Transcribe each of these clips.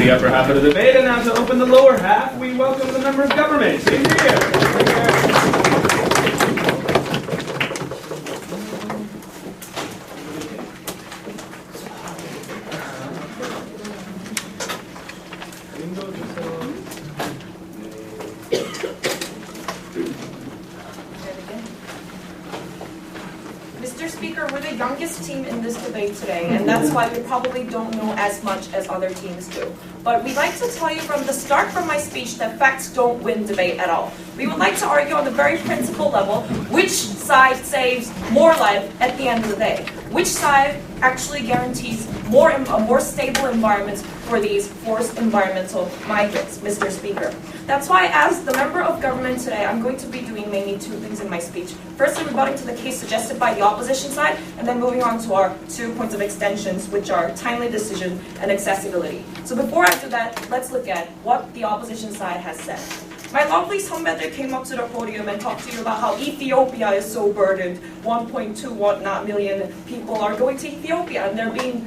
the upper half of the debate, and now to open the lower half, we welcome the member of government. Please Mr. Speaker, we're the youngest team in this debate today, and that's why we probably don't know as much as other teams do. But we'd like to tell you from the start from my speech that facts don't win debate at all. We would like to argue on the very principle level which side saves more life at the end of the day. Which side actually guarantees a more stable environment for these forced environmental migrants, Mr. Speaker. That's why, as the member of government today, I'm going to be doing mainly two things in my speech. Firstly, rebutting to the case suggested by the opposition side, and then moving on to our 2 points of extensions, which are timely decision and accessibility. So before I do that, let's look at what the opposition side has said. My lovely 선배들 came up to the podium and talked to you about how Ethiopia is so burdened. 1.2 whatnot million people are going to Ethiopia and they're being,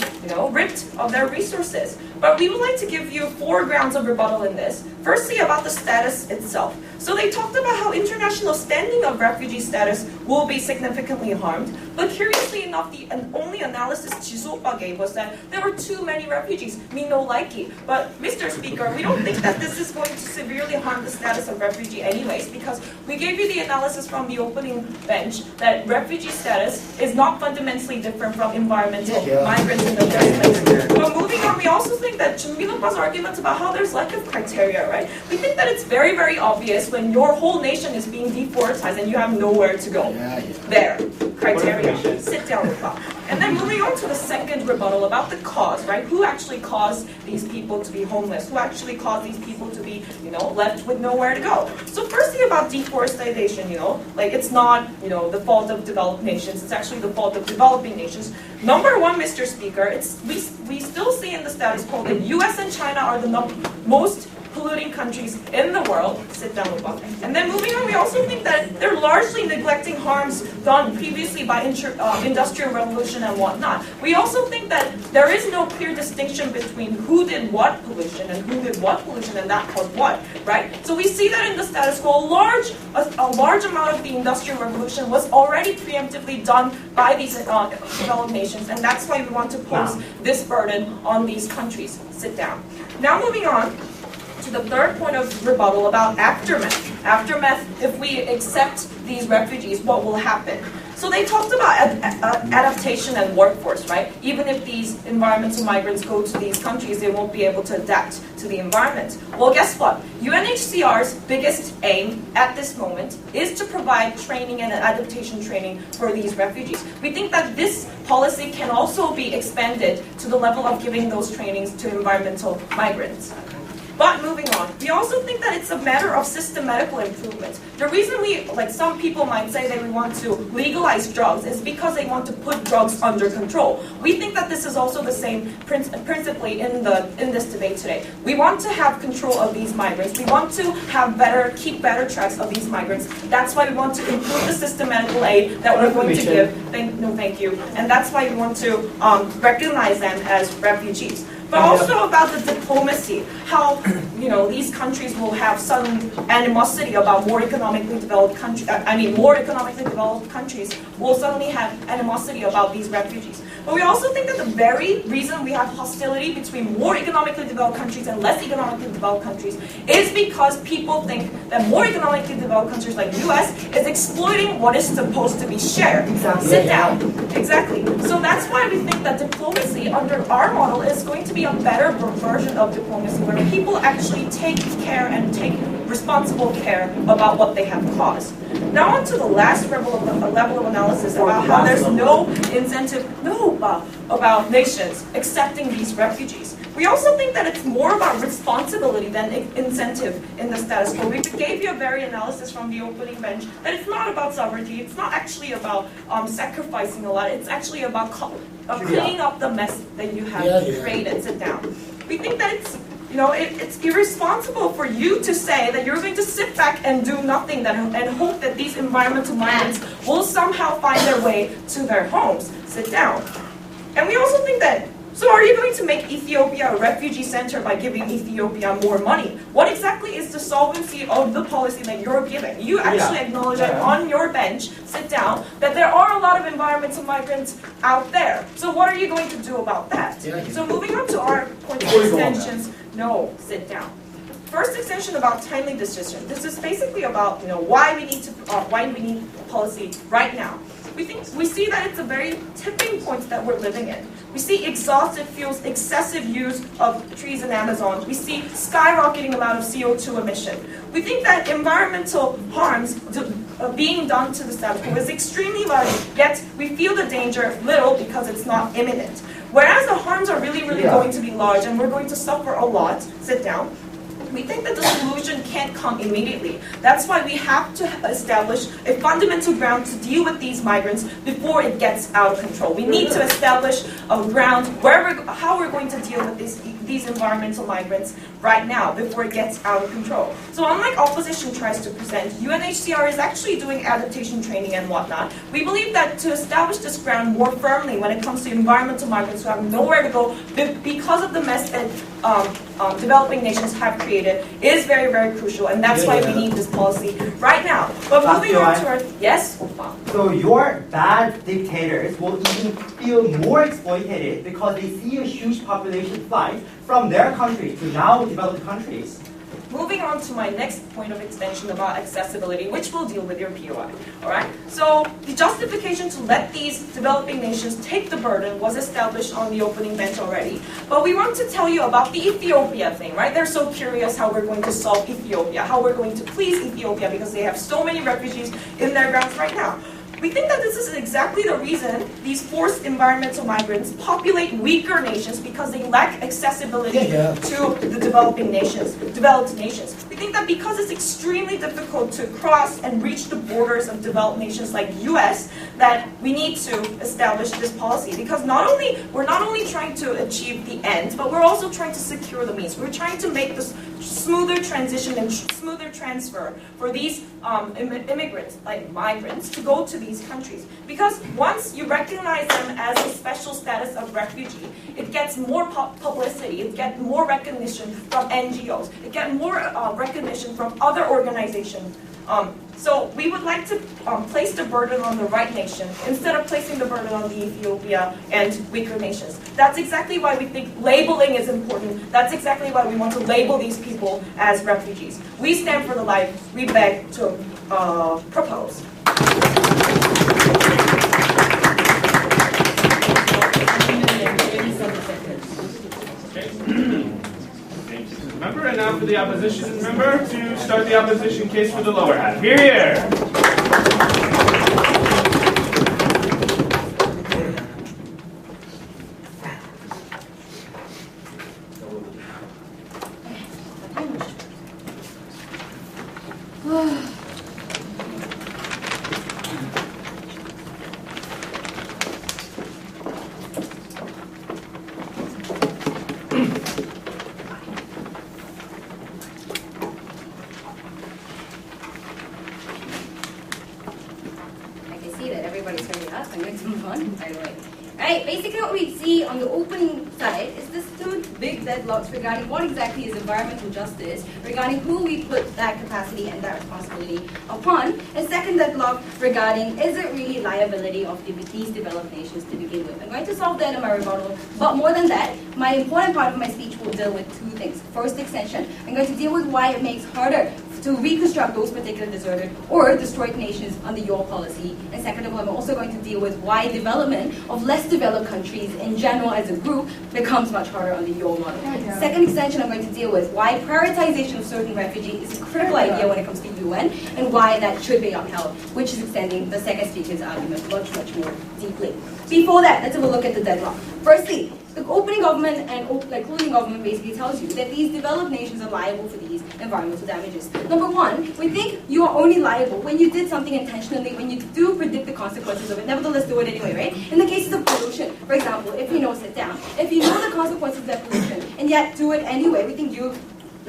ripped of their resources. But we would like to give you 4 grounds of rebuttal in this. Firstly, about the status itself. So they talked about how international standing of refugee status will be significantly harmed. But curiously enough, the only analysis Jeesoo gave was that there were too many refugees, no likey. But Mr. Speaker, we don't think that this is going to severely harm the status of refugee anyways, because we gave you the analysis from the opening bench that refugee status is not fundamentally different from environmental migrants in the first place. But moving on, we also think that Junbin Yun's arguments about how there's lack of criteria, right? We think that it's very, very obvious when your whole nation is being deforested and you have nowhere to go. There, criteria. Sit down with that. And then moving on to the second rebuttal about the cause, right? Who actually caused these people to be homeless? Who actually caused these people to be, left with nowhere to go? So firstly about deforestation, it's not, the fault of developed nations. It's actually the fault of developing nations. Number one, Mr. Speaker, we still see in the status quo that U.S. and China are the most polluting countries in the world. Sit down with Bob. And then moving on, we also think that they're largely neglecting harms done previously by industrial revolution and whatnot. We also think that there is no clear distinction between who did what pollution and who did what pollution and that caused what, right? So we see that in the status quo, a large amount of the industrial revolution was already preemptively done by these developed nations, and that's why we want to pose this burden on these countries. Sit down. Now moving on to the third point of rebuttal about aftermath. Aftermath, if we accept these refugees, what will happen? So they talked about adaptation and workforce, right? Even if these environmental migrants go to these countries, they won't be able to adapt to the environment. Well, guess what? UNHCR's biggest aim at this moment is to provide training and adaptation training for these refugees. We think that this policy can also be expanded to the level of giving those trainings to environmental migrants. But moving on, we also think that it's a matter of systematical improvement. The reason some people might say that we want to legalize drugs is because they want to put drugs under control. We think that this is also the same principally in this debate today. We want to have control of these migrants. We want to keep better tracks of these migrants. That's why we want to improve the systematical aid that we're going to give. Thank you. And that's why we want to recognize them as refugees. But also about the diplomacy, how these countries will have sudden animosity about more economically developed countries. More economically developed countries will suddenly have animosity about these refugees. But we also think that the very reason we have hostility between more economically developed countries and less economically developed countries is because people think that more economically developed countries like the U.S. is exploiting what is supposed to be shared. Exactly. Sit down. Exactly. So that's why we think that diplomacy under our model is going to be a better version of diplomacy where people actually take care and take responsible care about what they have caused. Now on to the last level of analysis about how there's no incentive, about nations accepting these refugees. We also think that it's more about responsibility than incentive in the status quo. We gave you a very analysis from the opening bench that it's not about sovereignty, it's not actually about sacrificing a lot, it's actually about cleaning up the mess that you have created. Sit down. We think that it's irresponsible for you to say that you're going to sit back and do nothing and hope that these environmental migrants will somehow find their way to their homes. Sit down. And we also think that So are you going to make Ethiopia a refugee center by giving Ethiopia more money? What exactly is the solvency of the policy that you're giving? You actually acknowledge that on your bench, sit down, that there are a lot of environmental migrants out there. So what are you going to do about that? So moving on to our point of extensions. No, sit down. First extension about timely decision. This is basically about why we need policy right now. We see that it's a very tipping point that we're living in. We see exhausted fuels, excessive use of trees in Amazon. We see skyrocketing amount of CO2 emission. We think that environmental harms being done to the status quo is extremely large, yet we feel the danger little because it's not imminent. Whereas the harms are really, really going to be large and we're going to suffer a lot. Sit down. We think that the solution can't come immediately. That's why we have to establish a fundamental ground to deal with these migrants before it gets out of control. We need to establish a ground how we're going to deal with these environmental migrants right now before it gets out of control. So unlike opposition tries to present, UNHCR is actually doing adaptation training and whatnot. We believe that to establish this ground more firmly when it comes to environmental migrants who have nowhere to go because of the mess that developing nations have created is very, very crucial, and that's why we need this policy right now. But moving on to our... Yes? So your bad dictators will even feel more exploited because they see a huge population flight from their country to now developed countries. Moving on to my next point of extension about accessibility, which will deal with your POI. Alright? So the justification to let these developing nations take the burden was established on the opening bench already. But we want to tell you about the Ethiopia thing, right? They're so curious how we're going to solve Ethiopia, how we're going to please Ethiopia because they have so many refugees in their grounds right now. We think that this is exactly the reason these forced environmental migrants populate weaker nations because they lack accessibility to the developed nations. We think that because it's extremely difficult to cross and reach the borders of developed nations like US, that we need to establish this policy because we're not only trying to achieve the end, but we're also trying to secure the means. We're trying to make this smoother transition and smoother transfer for these immigrants, like migrants, to go to these countries. Because once you recognize them as a special status of refugee, it gets more publicity, it gets more recognition from NGOs, it gets more recognition from other organizations. So we would like to place the burden on the right nation instead of placing the burden on the Ethiopia and weaker nations. That's exactly why we think labeling is important. That's exactly why we want to label these people as refugees. We stand for the life. We beg to propose. Member, and now for the opposition member to start the opposition case for the lower half. Hear, hear. Regarding what exactly is environmental justice, regarding who we put that capacity and that responsibility upon, and second deadlock regarding is it really liability of these developed nations to begin with. I'm going to solve that in my rebuttal, but more than that, my important part of my speech will deal with two things. First extension, I'm going to deal with why it makes harder to reconstruct those particular deserted or destroyed nations under your policy. And second of all, I'm also going to deal with why development of less developed countries in general as a group becomes much harder under your model. Second extension, I'm going to deal with why prioritization of certain refugees is a critical idea when it comes to UN and why that should be upheld, which is extending the second speaker's argument much, much more deeply. Before that, let's have a look at the deadlock. Firstly, the opening government and closing government basically tells you that these developed nations are liable for these environmental damages. Number one, we think you are only liable when you did something intentionally, when you do predict the consequences of it, nevertheless do it anyway, right? In the cases of pollution, for example, if you know, sit down, if you know the consequences of that pollution and yet do it anyway, we think you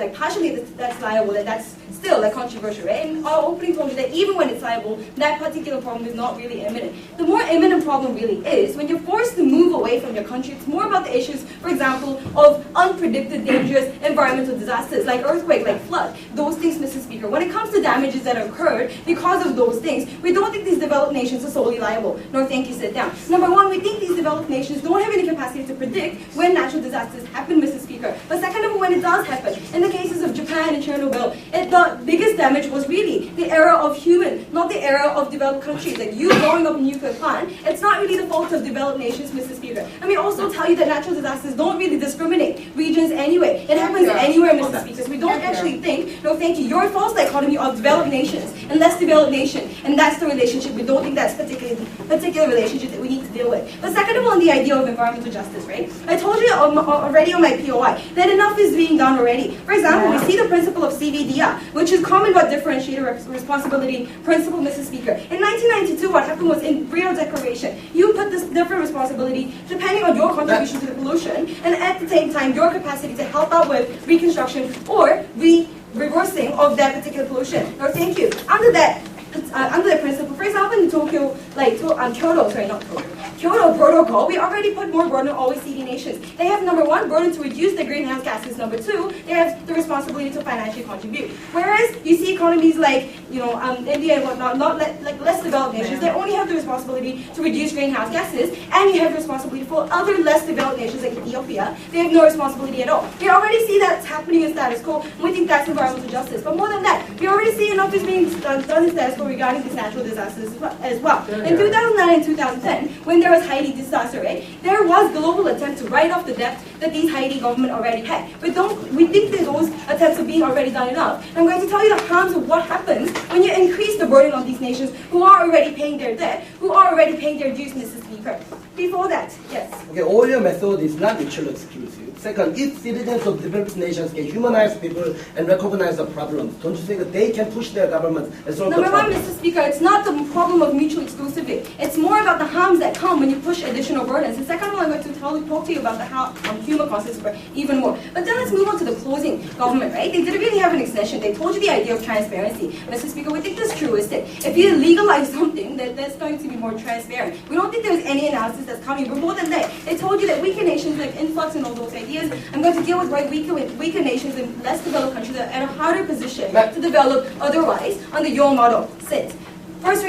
like partially that's liable, that's still like controversial, right? And our opening told me that even when it's liable, that particular problem is not really imminent. The more imminent problem really is when you're forced to move away from your country. It's more about the issues, for example, of unpredicted, dangerous environmental disasters like earthquake, like flood, those things, Mr. Speaker. When it comes to damages that occurred because of those things, we don't think these developed nations are solely liable. No, thank you, sit down. Number one, we think these developed nations don't have any capacity to predict when natural disasters happen, Mr. Speaker. But second of all, when it does happen, in the cases of Japan and Chernobyl, the biggest damage was really the era of human, not the era of developed countries. Like you blowing up a nuclear plant, it's not really the fault of developed nations, Mr. Speaker. Let me also tell you that natural disasters don't really discriminate regions anyway. It happens anywhere, Mr. Speaker. So we don't actually think, no thank you, you're a false dichotomy of developed nations and less developed nation, and that's the relationship. We don't think that's particular relationship that we need to deal with. But second of all, on the idea of environmental justice, right? I told you already on my POI that enough is being done already. For example, we see the principle of CVDR, which is common but differentiated responsibility principle, Mr. Speaker. In 1992, what happened was in Rio Declaration, you put this different responsibility depending on your contribution to the pollution, and at the same time, your capacity to help out with reconstruction or reversing of that particular pollution. No, thank you. Under that principle, for example, in Tokyo, Kyoto Protocol, we already put more burden on OECD nations. They have number one, burden to reduce their greenhouse gases. Number two, they have the responsibility to financially contribute. Whereas you see economies like India and whatnot, like less developed nations, they only have the responsibility to reduce greenhouse gases, and you have the responsibility for other less developed nations like Ethiopia. They have no responsibility at all. We already see that's happening in status quo, and we think that's environmental justice. But more than that, we already see enough is being done in status quo regarding these natural disasters as well. In 2009 and 2010, when there was Haiti disaster, right, there was global attempt to write off the debt that these Haiti government already had. We think that those attempts are being already done enough. And I'm going to tell you the harms of what happens when you increase the burden on these nations who are already paying their debt, who are already paying their dues, Mrs. Speaker. Before that, yes. Okay, all your method is not mutually exclusive. Second, if citizens of developed nations can humanize people and recognize the problems, don't you think that they can push their government and solve the Number one, problem? Mr. Speaker, it's not the problem of mutual exclusivity. It's more about the harms that come when you push additional burdens. And second of all, I'm going to talk to you about the human costs even more. But then let's move on to the closing government, right? They didn't really have an extension. They told you the idea of transparency. Mr. Speaker, we think this is truistic. If you legalize something, that's going to be more transparent. We don't think there's any analysis that's coming. But more than that, they told you that weaker nations like influx and all those ideas. I'm going to deal with why weaker nations in less developed countries are at a harder position to develop otherwise under your model. Sit. First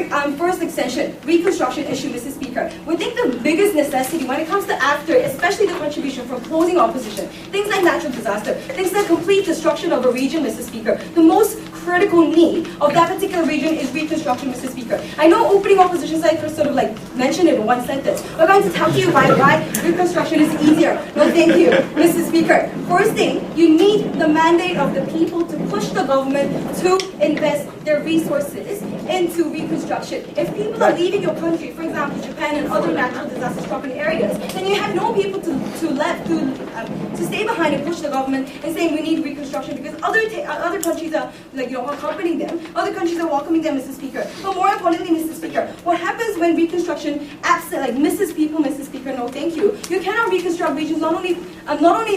extension, reconstruction issue, Mr. Speaker. We think the biggest necessity when it comes to after, especially the contribution from closing opposition, things like natural disaster, things like complete destruction of a region, Mr. Speaker, the most critical need of that particular region is reconstruction, Mr. Speaker. I know opening opposition sites are sort of like mentioned in one sentence. We're going to tell you why reconstruction is easier. No, thank you, Mr. Speaker. First thing, you need the mandate of the people to push the government to invest their resources into reconstruction. If people are leaving your country, for example, Japan and other natural disaster-stricken areas, then you have no people to stay behind and push the government and saying we need reconstruction because other countries are accompanying them. Other countries are welcoming them, Mr. Speaker. But more importantly, Mr. Speaker, what happens when reconstruction misses people, Mr. Speaker? No, thank you. You cannot reconstruct regions not only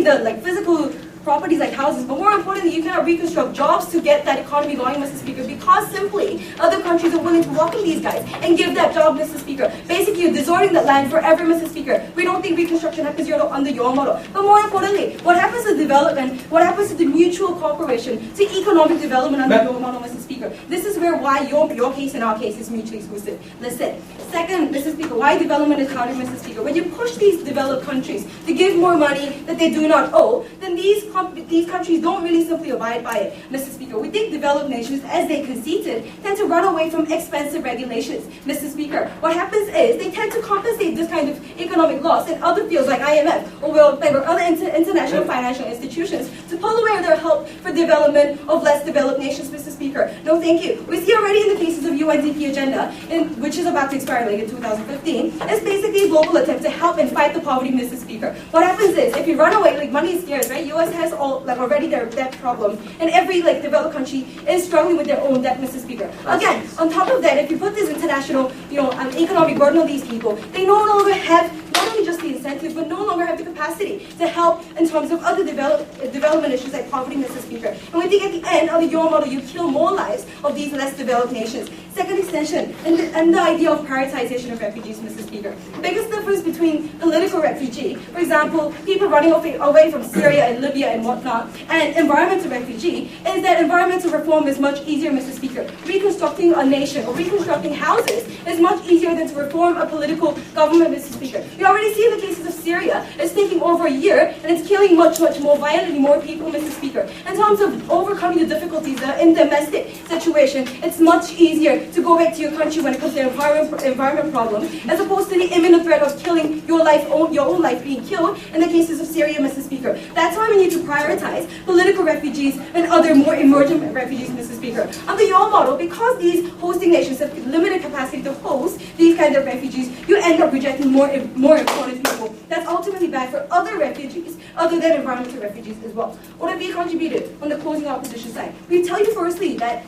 the physical properties like houses, but more importantly, you cannot reconstruct jobs to get that economy going, Mr. Speaker, because simply other countries are willing to welcome these guys and give that job, Mr. Speaker. Basically, you're deserting that land forever, Mr. Speaker. We don't think reconstruction happens under your model. But more importantly, what happens to development? What happens to the mutual cooperation, to economic development under your model, Mr. Speaker? This is why your case and our case is mutually exclusive. Listen. Second, Mr. Speaker, why development is harder, Mr. Speaker? When you push these developed countries to give more money that they do not owe, then these countries don't really simply abide by it, Mr. Speaker. We think developed nations, as they conceited, tend to run away from expensive regulations, Mr. Speaker. What happens is they tend to compensate this kind of economic loss in other fields like IMF or other international financial institutions to pull away their help for development of less developed nations, Mr. Speaker. No, thank you. We see already in the cases of UNDP agenda, which is about to expire in 2015, it's basically a global attempt to help and fight the poverty, Mr. Speaker. What happens is, if you run away, money is scarce, right? US has already their debt problem, and every developed country is struggling with their own debt, Mr. Speaker. Again, on top of that, if you put this international, economic burden on these people, they no longer have not only only just the incentive, but no longer have the capacity to help in terms of other development issues like poverty, Mr. Speaker. And we think at the end of the Your model, you kill more lives of these less developed nations. Second extension, and the idea of prioritization of refugees, Mr. Speaker. The biggest difference between political refugee, for example, people running away from Syria and Libya and whatnot, and environmental refugee, is that environmental reform is much easier, Mr. Speaker. Reconstructing a nation or reconstructing houses is much easier than to reform a political government, Mr. Speaker. We already see in the cases of Syria, it's taking over a year, and it's killing much, much more violently more people, Mr. Speaker. In terms of overcoming the difficulties in domestic situation, it's much easier to go back to your country when it comes to environment problems, as opposed to the imminent threat of killing your own life being killed in the cases of Syria, Mr. Speaker. That's why we need to prioritize political refugees and other more emergent refugees, Mr. Speaker. Under your model, because these hosting nations have limited capacity to host these kinds of refugees, you end up rejecting more important people. That's ultimately bad for other refugees, other than environmental refugees as well. What have we contributed on the closing opposition side? We tell you firstly that,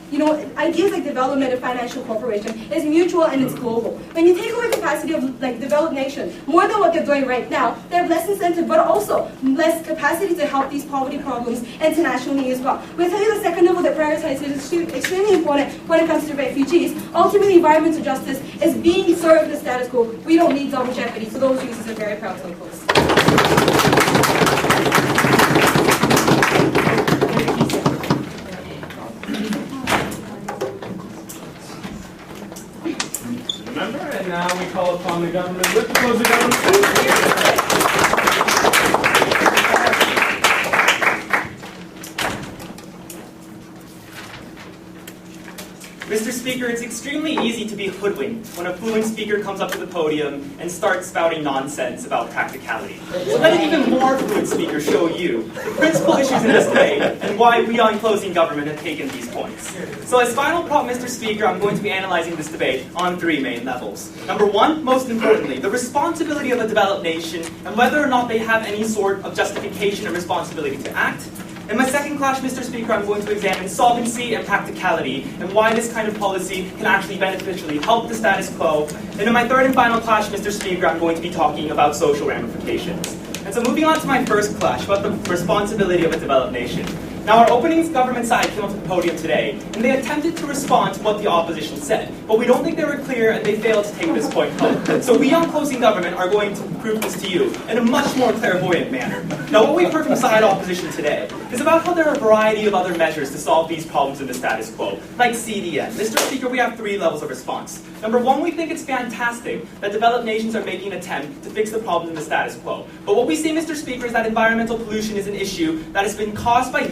ideas like development and financial cooperation is mutual and it's global. When you take away capacity of developed nations, more than what they're doing right now, they have less incentive, but also less capacity to help these poverty problems internationally as well. We tell you the second level that prioritization is extremely important when it comes to refugees. Ultimately, environmental justice is being served in the status quo. We don't need double jeopardy. For those reasons, I'm very proud to oppose. Remember, and now we call upon the government with the closing government. Mr. Speaker, it's extremely easy to be hoodwinked when a fluent speaker comes up to the podium and starts spouting nonsense about practicality. So let an even more fluent speaker show you the principal issues in this debate and why we on Closing Government have taken these points. So as final prop, Mr. Speaker, I'm going to be analyzing this debate on three main levels. Number one, most importantly, the responsibility of a developed nation and whether or not they have any sort of justification or responsibility to act. In my second clash, Mr. Speaker, I'm going to examine solvency and practicality and why this kind of policy can actually beneficially help the status quo. And in my third and final clash, Mr. Speaker, I'm going to be talking about social ramifications. And so moving on to my first clash about the responsibility of a developed nation. Now our opening government side came up to the podium today, and they attempted to respond to what the opposition said, but we don't think they were clear and they failed to take this point home. So we on Closing Government are going to prove this to you in a much more clairvoyant manner. Now what we've heard from side opposition today is about how there are a variety of other measures to solve these problems in the status quo, like CDN. Mr. Speaker, we have three levels of response. Number one, we think it's fantastic that developed nations are making an attempt to fix the problem in the status quo. But what we see, Mr. Speaker, is that environmental pollution is an issue that has been caused by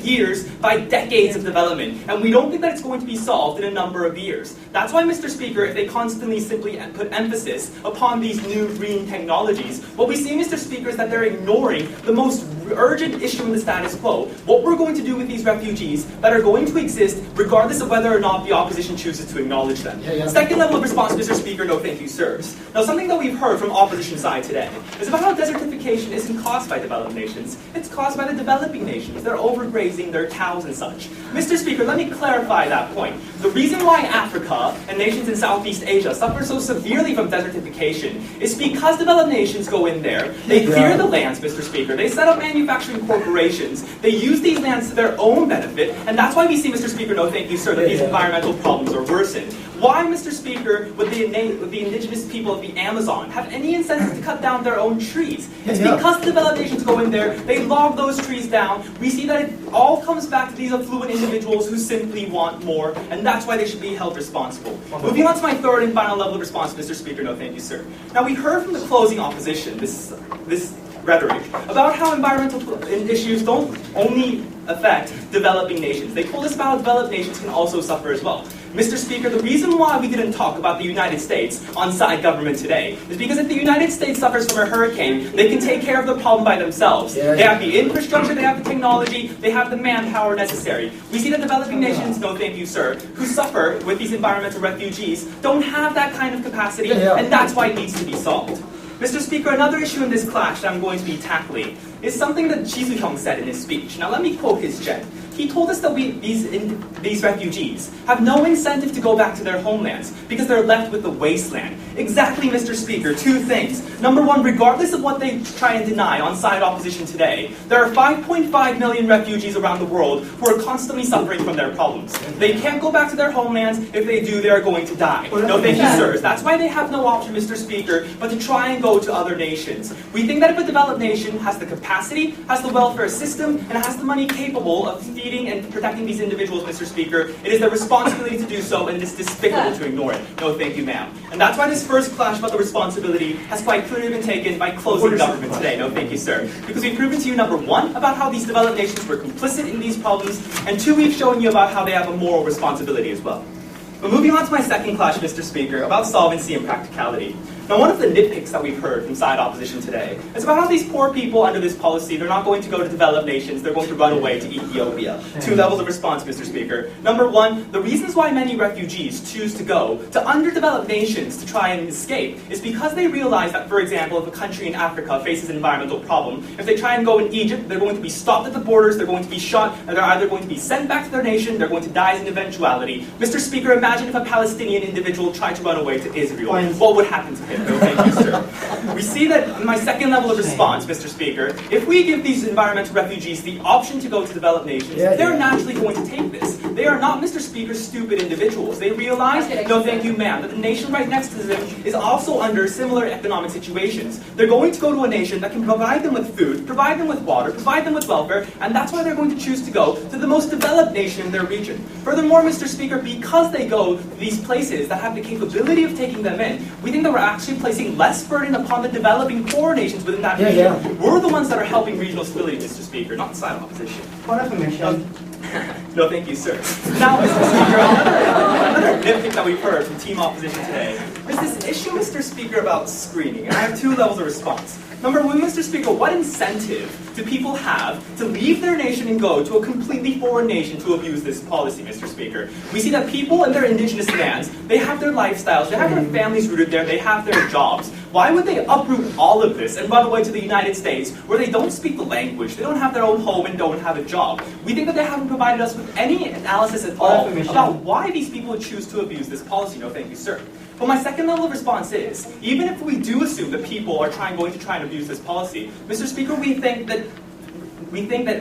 by decades of development, and we don't think that it's going to be solved in a number of years. That's why, Mr. Speaker, if they constantly simply put emphasis upon these new green technologies, what we see, Mr. Speaker, is that they're ignoring the most urgent issue in the status quo, what we're going to do with these refugees that are going to exist regardless of whether or not the opposition chooses to acknowledge them. Second level of response, Mr. Speaker, no thank you, sirs. Now something that we've heard from opposition side today is about how desertification isn't caused by developed nations, it's caused by the developing nations. They're overgrazing their cows and such. Mr. Speaker, let me clarify that point. The reason why Africa and nations in Southeast Asia suffer so severely from desertification is because developed nations go in there, they clear the lands, Mr. Speaker, they set up manufacturing corporations, they use these lands to their own benefit, and that's why we see, Mr. Speaker, no thank you, sir, that these environmental problems are worsened. Why, Mr. Speaker, would the indigenous people of the Amazon have any incentive to cut down their own trees? It's because the developed nations go in there, they log those trees down. We see that it all comes back to these affluent individuals who simply want more, and that's why they should be held responsible. Moving on to my third and final level of response, Mr. Speaker, no thank you, sir. Now, we heard from the closing opposition this rhetoric about how environmental issues don't only affect developing nations. They told us about how developed nations can also suffer as well. Mr. Speaker, the reason why we didn't talk about the United States on side government today is because if the United States suffers from a hurricane, they can take care of the problem by themselves. They have the infrastructure, they have the technology, they have the manpower necessary. We see that developing nations, no thank you, sir, who suffer with these environmental refugees don't have that kind of capacity, and that's why it needs to be solved. Mr. Speaker, another issue in this clash that I'm going to be tackling is something that Jeesoo said in his speech. Now let me quote his jet. he told us that these refugees have no incentive to go back to their homelands because they're left with the wasteland. Exactly, Mr. Speaker, two things. Number one, regardless of what they try and deny on side opposition today, there are 5.5 million refugees around the world who are constantly suffering from their problems. They can't go back to their homelands. If they do, they are going to die. No, thank you, sirs. That's why they have no option, Mr. Speaker, but to try and go to other nations. We think that if a developed nation has the capacity, has the welfare system, and has the money capable of feeding and protecting these individuals, Mr. Speaker, it is their responsibility to do so, and it is despicable to ignore it. No, thank you, ma'am. And that's why this first clash about the responsibility has quite clearly been taken by closing government today. No, thank you, sir. Because we've proven to you, number one, about how these developed nations were complicit in these problems, and two, we've shown you about how they have a moral responsibility as well. But moving on to my second clash, Mr. Speaker, about solvency and practicality. Now, one of the nitpicks that we've heard from side opposition today is about how these poor people under this policy, they're not going to go to developed nations, they're going to run away to Ethiopia. Two levels of response, Mr. Speaker. Number one, the reasons why many refugees choose to go to underdeveloped nations to try and escape is because they realize that, for example, if a country in Africa faces an environmental problem, if they try and go in Egypt, they're going to be stopped at the borders, they're going to be shot, and they're either going to be sent back to their nation, they're going to die as an eventuality. Mr. Speaker, imagine if a Palestinian individual tried to run away to Israel. What would happen to him? No, thank you, sir. We see that in my second level of response, Mr. Speaker, if we give these environmental refugees the option to go to developed nations, they're naturally going to take this. They are not, Mr. Speaker, stupid individuals. They realize, no thank you, ma'am, that the nation right next to them is also under similar economic situations. They're going to go to a nation that can provide them with food, provide them with water, provide them with welfare, and that's why they're going to choose to go to the most developed nation in their region. Furthermore, Mr. Speaker, because they go to these places that have the capability of taking them in, we think that we're actually placing less burden upon the developing poor nations within that region. We're the ones that are helping regional stability, Mr. Speaker, not the side of opposition. Point of information. No, thank you, sir. Now, Mr. Speaker, another nitpick that we've heard from team opposition today is this issue, Mr. Speaker, about screening. And I have two levels of response. Number one, Mr. Speaker, what incentive do people have to leave their nation and go to a completely foreign nation to abuse this policy, Mr. Speaker? We see that people in their indigenous lands, they have their lifestyles, they have their families rooted there, they have their jobs. Why would they uproot all of this and run away to the United States where they don't speak the language, they don't have their own home and don't have a job? We think that they haven't provided us with any analysis at all about why these people would choose to abuse this policy. No, thank you, sir. But my second level of response is, even if we do assume that people are going to try and abuse this policy, Mr. Speaker, we think that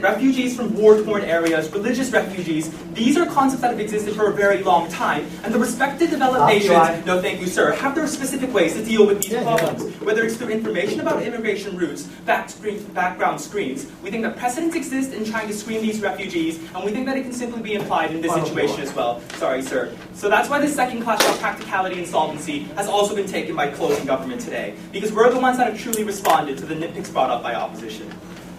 refugees from war-torn areas, religious refugees, these are concepts that have existed for a very long time, and the respected developed nations, no thank you, sir, have their specific ways to deal with these problems. Whether it's through information about immigration routes, background screens, we think that precedents exist in trying to screen these refugees, and we think that it can simply be applied in this situation as well. Sorry, sir. So that's why this second clash about practicality and solvency has also been taken by closing government today, because we're the ones that have truly responded to the nitpicks brought up by opposition.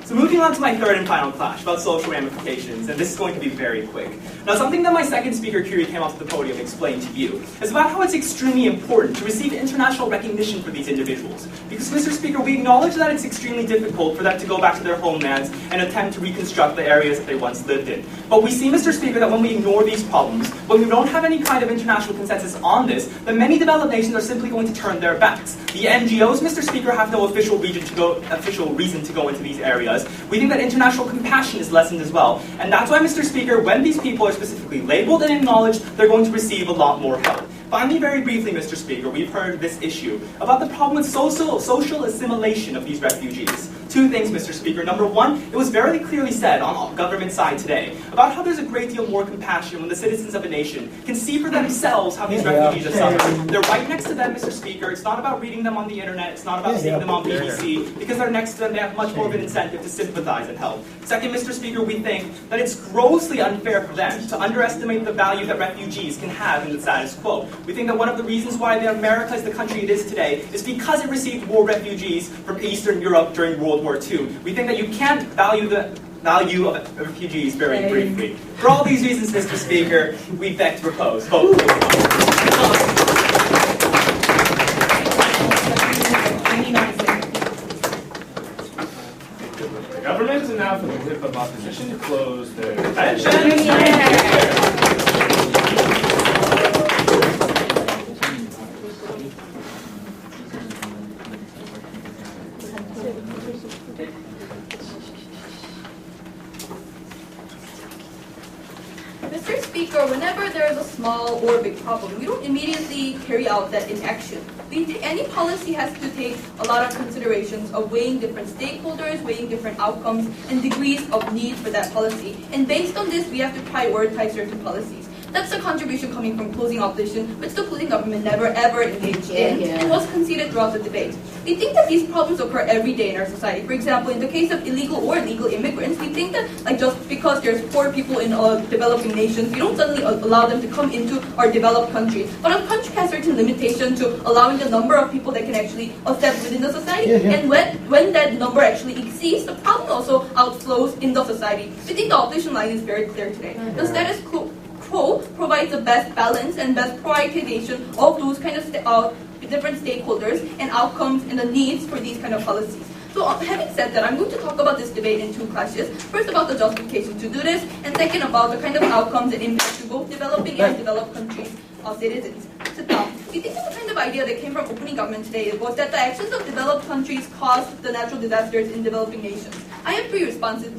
So moving on to my third and final clash about social ramifications, and this is going to be very quick. Now, something that my second speaker, Kyurie, came up to the podium and explained to you is about how it's extremely important to receive international recognition for these individuals. Because, Mr. Speaker, we acknowledge that it's extremely difficult for them to go back to their homelands and attempt to reconstruct the areas that they once lived in. But we see, Mr. Speaker, that when we ignore these problems, when we don't have any kind of international consensus on this, then many developed nations are simply going to turn their backs. The NGOs, Mr. Speaker, have no official reason to go into these areas. We think that international compassion is lessened as well. And that's why, Mr. Speaker, when these people are specifically labeled and acknowledged, they're going to receive a lot more help. Finally, very briefly, Mr. Speaker, we've heard this issue about the problem with social assimilation of these refugees. Two things, Mr. Speaker. Number one, it was very clearly said on government side today about how there's a great deal more compassion when the citizens of a nation can see for themselves how these refugees are suffering. They're right next to them, Mr. Speaker. It's not about reading them on the internet. It's not about seeing them on BBC. Because they're next to them, they have much more of an incentive to sympathize and help. Second, Mr. Speaker, we think that it's grossly unfair for them to underestimate the value that refugees can have in the status quo. We think that one of the reasons why America is the country it is today is because it received war refugees from Eastern Europe during World War II. We think that you can't value the value of refugees very briefly. For all these reasons, Mr. Speaker, we beg to propose. Vote. The government is now for the whip of opposition to close their attention. Mr. Speaker, whenever there is a small or big problem, we don't immediately carry out that inaction. Any policy has to take a lot of considerations of weighing different stakeholders, weighing different outcomes, and degrees of need for that policy. And based on this, we have to prioritize certain policies. That's the contribution coming from closing opposition, which the opposing government never ever engaged in and was conceded throughout the debate. We think that these problems occur every day in our society. For example, in the case of illegal or legal immigrants, we think that just because there's poor people in developing nations, we don't suddenly allow them to come into our developed country. But a country has certain limitations to allowing the number of people that can actually accept within the society. And when that number actually exceeds, the problem also outflows in the society. We think the opposition line is very clear today. The status quo provides the best balance and best prioritization of those kind of different stakeholders and outcomes and the needs for these kind of policies. So having said that, I'm going to talk about this debate in two classes. First about the justification to do this, and second about the kind of outcomes and impacts to both developing and developed countries of citizens. We think that the kind of idea that came from opening government today was that the actions of developed countries caused the natural disasters in developing nations. I have three responses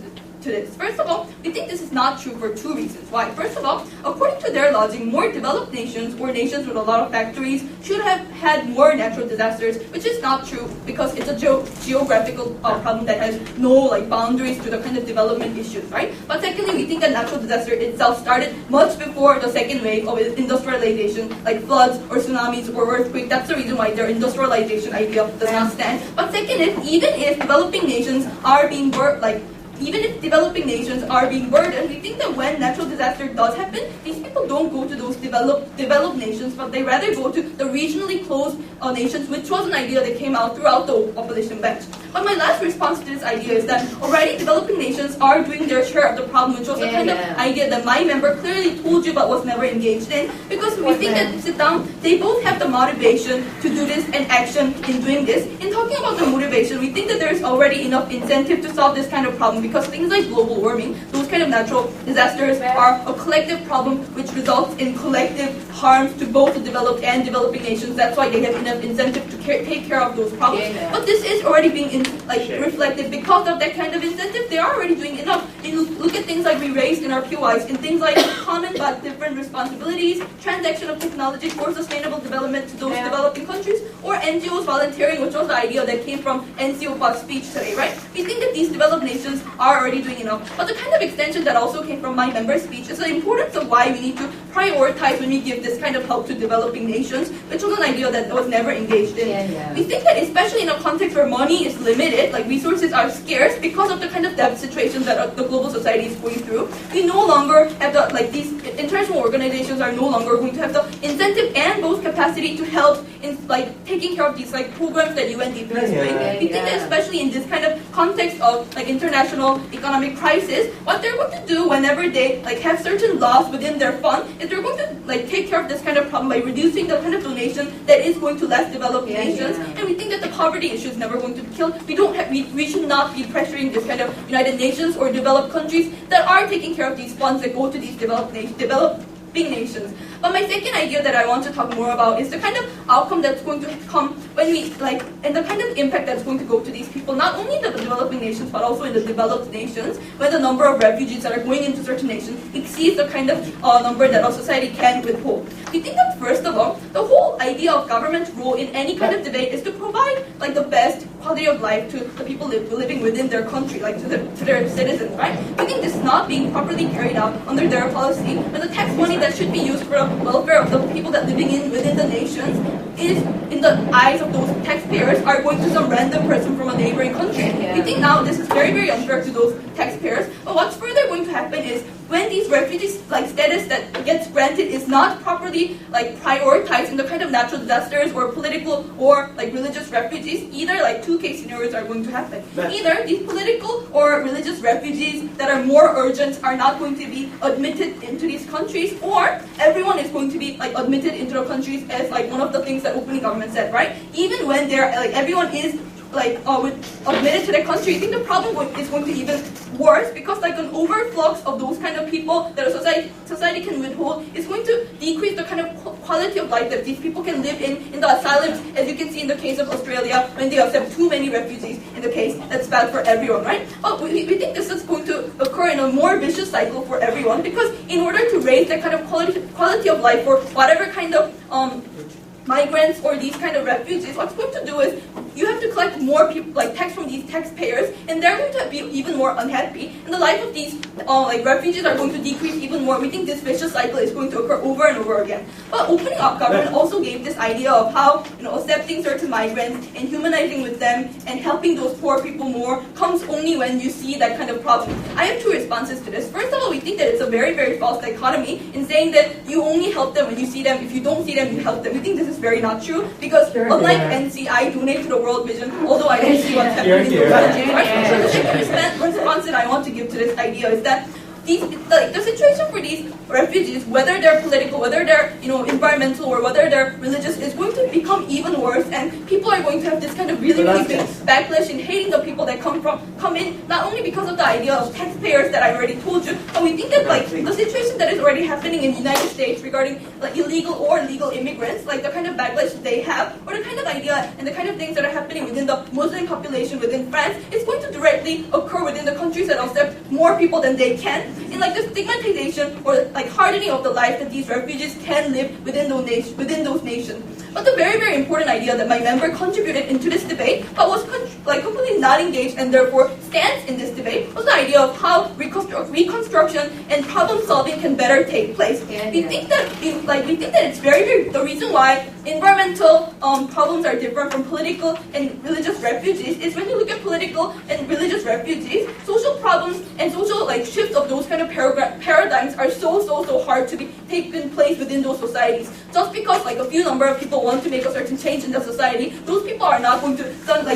to this. First of all, we think this is not true for two reasons. Why? First of all, according to their logic, more developed nations or nations with a lot of factories should have had more natural disasters, which is not true because it's a geographical problem that has no boundaries to the kind of development issues, right? But secondly, we think that natural disaster itself started much before the second wave of industrialization, like floods or tsunamis or earthquakes. That's the reason why their industrialization idea does not stand. But second is, even if developing nations are being burdened, we think that when natural disaster does happen, these people don't go to those developed nations, but they rather go to the regionally closed nations, which was an idea that came out throughout the opposition bench. But my last response to this idea is that already developing nations are doing their share of the problem, which was the kind of idea that my member clearly told you but was never engaged in, because we think that sit down, they both have the motivation to do this and action in doing this. In talking about the motivation, we think that there is already enough incentive to solve this kind of problem, because things like global warming, those kind of natural disasters are a collective problem which results in collective harms to both the developed and developing nations. That's why they have enough incentive to take care of those problems. But this is already being reflected because of that kind of incentive. They are already doing enough. You look at things like we raised in our POIs, in things like common but different responsibilities, transaction of technology for sustainable development to those developing countries, or NGOs volunteering, which was the idea that came from NCOPA's speech today, right? We think that these developed nations are already doing enough. But the kind of extension that also came from my member's speech is the importance of why we need to prioritize when we give this kind of help to developing nations, which was an idea that was never engaged in. We think that especially in a context where money is limited, resources are scarce because of the kind of debt situation that the global society is going through, we no longer have these international organizations are no longer going to have the incentive and both capacity to help in taking care of these programs that UNDP is doing. We think that especially in this kind of context of international economic crisis, what they're going to do whenever they have certain laws within their fund is they're going to take care of this kind of problem by reducing the kind of donation that is going to less developed nations. And we think that the poverty issue is never going to be killed. We should not be pressuring this kind of United Nations or developed countries that are taking care of these funds that go to these developing nations. But my second idea that I want to talk more about is the kind of outcome that's going to come when we and the kind of impact that's going to go to these people, not only in the developing nations but also in the developed nations, when the number of refugees that are going into certain nations exceeds the kind of number that our society can withhold. We think that first of all, the whole idea of government's role in any kind of debate is to provide the best quality of life to the people living within their country, to their citizens, right? We think this is not being properly carried out under their policy, and the tax money that should be used for the welfare of the people that living within the nations is, in the eyes of those taxpayers, are going to some random person from a neighboring country. We think now this is very, very unfair to those taxpayers. But what's further going to happen is when these refugees status that gets granted is not properly prioritized in the kind of natural disasters or political or religious refugees, either two case scenarios are going to happen. Either these political or religious refugees that are more urgent are not going to be admitted into these countries, or everyone is going to be admitted into the countries as one of the things that opening government said, right? Even when they're everyone is admitted to their country, I think the problem is going to be even worse, because like an overflux of those kind of people that a society can withhold is going to decrease the kind of quality of life that these people can live in the asylums, as you can see in the case of Australia, when they accept too many refugees in the case. That's bad for everyone, right? But we think this is going to occur in a more vicious cycle for everyone, because in order to raise that kind of quality of life for whatever kind of migrants or these kind of refugees, what's going to do is you have to collect more people, like tax from these taxpayers, and they're going to be even more unhappy. And the life of these refugees are going to decrease even more. We think this vicious cycle is going to occur over and over again. But opening up government also gave this idea of how accepting certain migrants and humanizing with them and helping those poor people more comes only when you see that kind of problem. I have two responses to this. First of all, we think that it's a very, very false dichotomy in saying that you only help them when you see them. If you don't see them, you help them. We think this is very not true, because unlike NC, I donate to the World Vision, although I don't see what's happening in the world. Right? So the second response that I want to give to this idea is that the situation for these refugees, whether they're political, whether they're environmental, or whether they're religious, is going to become even worse, and people are going to have this kind of really, really big backlash in hating the people that come in, not only because of the idea of taxpayers that I already told you, but we think that the situation that is already happening in the United States regarding illegal or legal immigrants, the kind of backlash they have, or the kind of idea and the kind of things that are happening within the Muslim population within France, is going to directly occur within the countries that accept more people than they can. In the stigmatization or hardening of the life that these refugees can live within those nations. But the very, very important idea that my member contributed into this debate, but was completely not engaged and therefore stands in this debate, was the idea of how reconstruction and problem solving can better take place. We think that it's very, very, the reason why environmental problems are different from political and religious refugees is when you look at political and religious refugees, social problems and social shifts of those kind of paradigms are so hard to be taken place within those societies. Just because a few number of people want to make a certain change in the society, those people are not going to,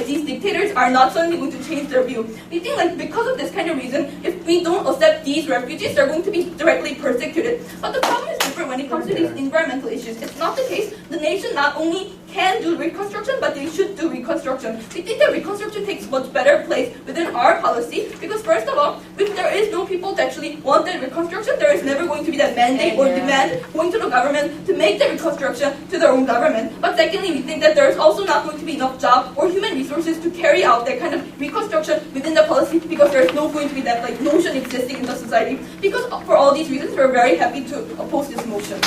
these dictators are not suddenly going to change their view. We think because of this kind of reason, if we don't accept these refugees, they're going to be directly persecuted. But the problem is different when it comes to these environmental issues. It's not the case. The nation not only can do reconstruction, but they should do reconstruction. We think that reconstruction takes much better place within our policy, because first of all, if there is no people to actually want that reconstruction, there is never going to be that mandate or demand going to the government to make the reconstruction to their own government. But secondly, we think that there is also not going to be enough jobs or human resources to carry out that kind of reconstruction within the policy, because there is no going to be that notion existing in the society. Because for all these reasons, we're very happy to oppose this motion.